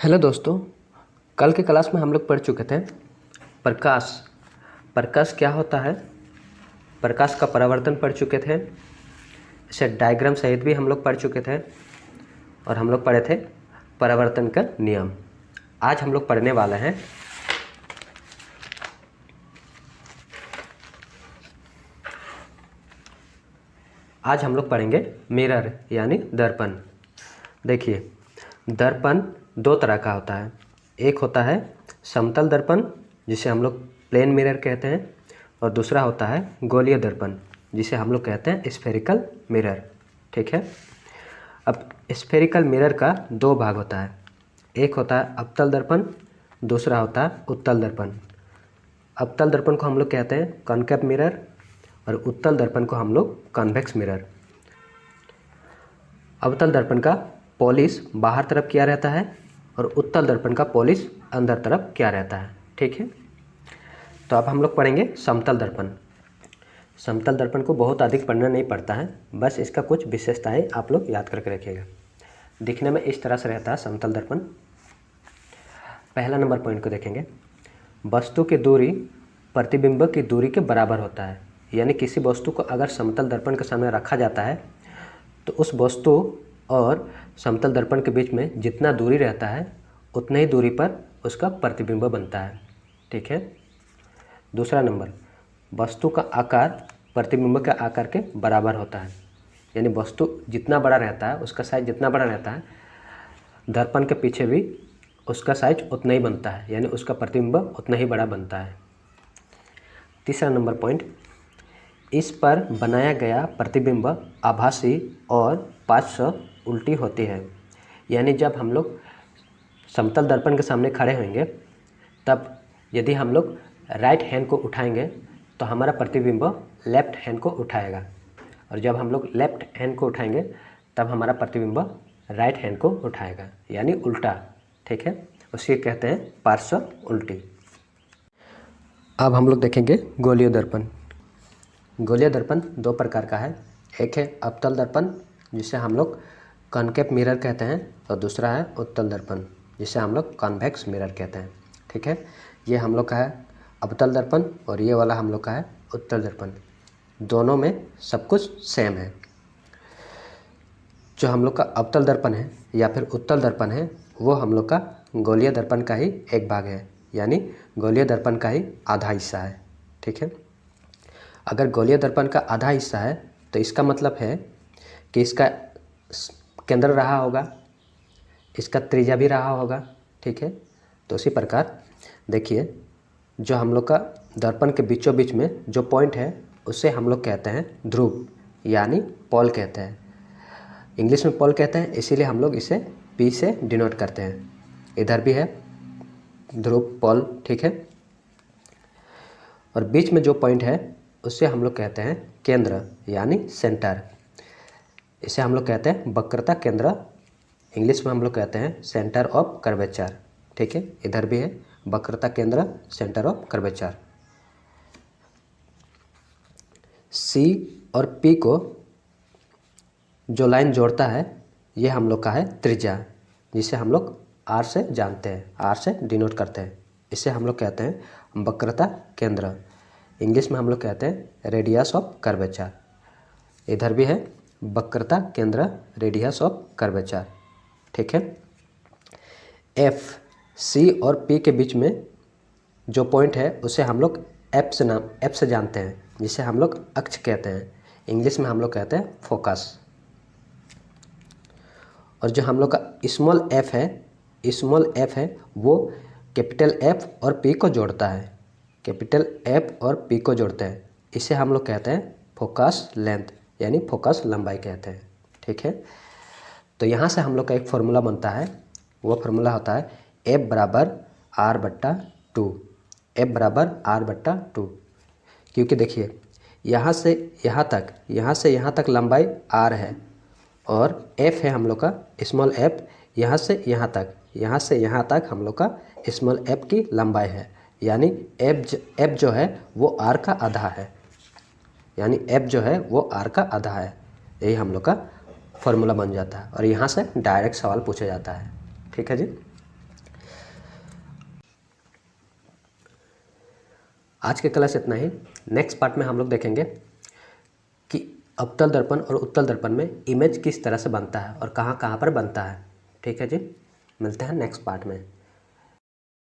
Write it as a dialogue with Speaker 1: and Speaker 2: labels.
Speaker 1: Hello दोस्तों, कल के क्लास में हम लोग पढ़ चुके थे प्रकाश। प्रकाश क्या होता है, प्रकाश का परावर्तन पढ़ चुके थे। इसे डायग्राम सहित भी हम लोग पढ़ चुके थे और हम लोग पढ़े थे परावर्तन का नियम। आज हम लोग पढ़ने वाले हैं आज हम लोग पढ़ेंगे मिरर यानी दर्पण। देखिए, दर्पण दो तरह का होता है। एक होता है समतल दर्पण जिसे हम लोग प्लेन मिरर कहते हैं, और दूसरा होता है गोलीय दर्पण जिसे हम लोग कहते हैं स्फेरिकल मिरर। ठीक है। अब स्फेरिकल मिरर का दो भाग होता है। एक होता है अवतल दर्पण, दूसरा होता है उत्तल दर्पण। अवतल दर्पण को हम लोग कहते हैं कॉनकेव मिरर और उत्तल दर्पण को हम लोग कॉन्वेक्स मिरर। अवतल दर्पण का पॉलिश बाहर तरफ किया रहता है और उत्तल दर्पण का पॉलिश अंदर तरफ किया रहता है। ठीक है। तो अब हम लोग पढ़ेंगे समतल दर्पण। समतल दर्पण को बहुत अधिक पढ़ना नहीं पड़ता है, बस इसका कुछ विशेषताएं आप लोग याद करके रखिएगा। दिखने में इस तरह से रहता है समतल दर्पण। पहला नंबर पॉइंट को देखेंगे, वस्तु की दूरी प्रतिबिंब की दूरी के बराबर होता है। यानी किसी वस्तु को अगर समतल दर्पण के सामने रखा जाता है तो उस वस्तु और समतल दर्पण के बीच में जितना दूरी रहता है उतनी ही दूरी पर उसका प्रतिबिंब बनता है। ठीक है। दूसरा नंबर, वस्तु का आकार प्रतिबिंब के आकार के बराबर होता है। यानी वस्तु जितना बड़ा रहता है, उसका साइज जितना बड़ा रहता है, दर्पण के पीछे भी उसका साइज उतना ही बनता है, यानी उसका प्रतिबिंब उतना ही बड़ा बनता है। तीसरा नंबर पॉइंट, इस पर बनाया गया प्रतिबिंब आभासी और पार्श्व उल्टी होती है। यानी जब हम लोग समतल दर्पण के सामने खड़े होंगे तब यदि हम लोग राइट हैंड को उठाएंगे तो हमारा प्रतिबिंब लेफ्ट हैंड को उठाएगा, और जब हम लोग लेफ्ट हैंड को उठाएंगे तब हमारा प्रतिबिंब राइट हैंड को उठाएगा, यानी उल्टा। ठीक है। उसे कहते हैं पार्श्व उल्टी। अब हम लोग देखेंगे गोलीय दर्पण। गोलीय दर्पण दो प्रकार का है। एक है अवतल दर्पण जिसे हम लोग कॉनकेव मिरर कहते हैं, और दूसरा है उत्तल दर्पण जिसे हम लोग कॉन्वेक्स मिरर कहते हैं। ठीक है। ये हम लोग का है अवतल दर्पण और ये वाला हम लोग का है उत्तल दर्पण। दोनों में सब कुछ सेम है। जो हम लोग का अवतल दर्पण है या फिर उत्तल दर्पण है वो हम लोग का गोलीय दर्पण का ही एक भाग है, यानी गोलीय दर्पण का ही आधा हिस्सा है। ठीक है। अगर गोलीय दर्पण का आधा हिस्सा है तो इसका मतलब है कि इसका केंद्र रहा होगा, इसका त्रिज्या भी रहा होगा। ठीक है। तो उसी प्रकार देखिए, जो हम लोग का दर्पण के बीचों बीच में जो पॉइंट है उसे हम लोग कहते हैं ध्रुव, यानी पोल कहते हैं। इंग्लिश में पोल कहते हैं, इसीलिए हम लोग इसे पी से डिनोट करते हैं। इधर भी है ध्रुव, पोल। ठीक है। और बीच में जो पॉइंट है उसे हम लोग कहते हैं केंद्र, यानी सेंटर। इसे हम लोग कहते हैं वक्रता केंद्र। इंग्लिश में हम लोग कहते हैं सेंटर ऑफ कर्वेचर। ठीक है। इधर भी है वक्रता केंद्र, सेंटर ऑफ कर्वेचर। सी और पी को जो लाइन जोड़ता है ये हम लोग का है त्रिज्या, जिसे हम लोग आर से जानते हैं, आर से डिनोट करते हैं। इसे हम लोग कहते हैं वक्रता केंद्र। इंग्लिश में हम लोग कहते हैं रेडियस ऑफ कर्वेचर। इधर भी है वक्रता केंद्र, रेडियस ऑफ कर्वेचर। ठीक है। एफ, सी और पी के बीच में जो पॉइंट है उसे हम लोग एफ से जानते हैं, जिसे हम लोग अक्ष कहते हैं। इंग्लिश में हम लोग कहते हैं फोकस। और जो हम लोग का स्मॉल एफ है वो कैपिटल एफ और पी को जोड़ता है। कैपिटल एफ और पी को जोड़ते हैं, इसे हम लोग कहते हैं फोकस लेंथ, यानी फोकस लंबाई कहते हैं। ठीक है। तो यहाँ से हम लोग का एक फार्मूला बनता है। वो फार्मूला होता है एफ बराबर आर बट्टा टू। एफ बराबर आर बट्टा टू, क्योंकि देखिए यहाँ से यहाँ तक लंबाई आर है और एफ है हम लोग का स्मॉल एफ। यहाँ से यहाँ तक हम लोग का स्मॉल एफ की लंबाई है, यानी एफ जो है वो आर का आधा है, यही हम लोग का फॉर्मूला बन जाता है और यहाँ से डायरेक्ट सवाल पूछा जाता है। ठीक है जी। आज के क्लास इतना ही। नेक्स्ट पार्ट में हम लोग देखेंगे कि अवतल दर्पण और उत्तल दर्पण में इमेज किस तरह से बनता है और कहाँ कहाँ पर बनता है। ठीक है जी, मिलते हैं नेक्स्ट पार्ट में।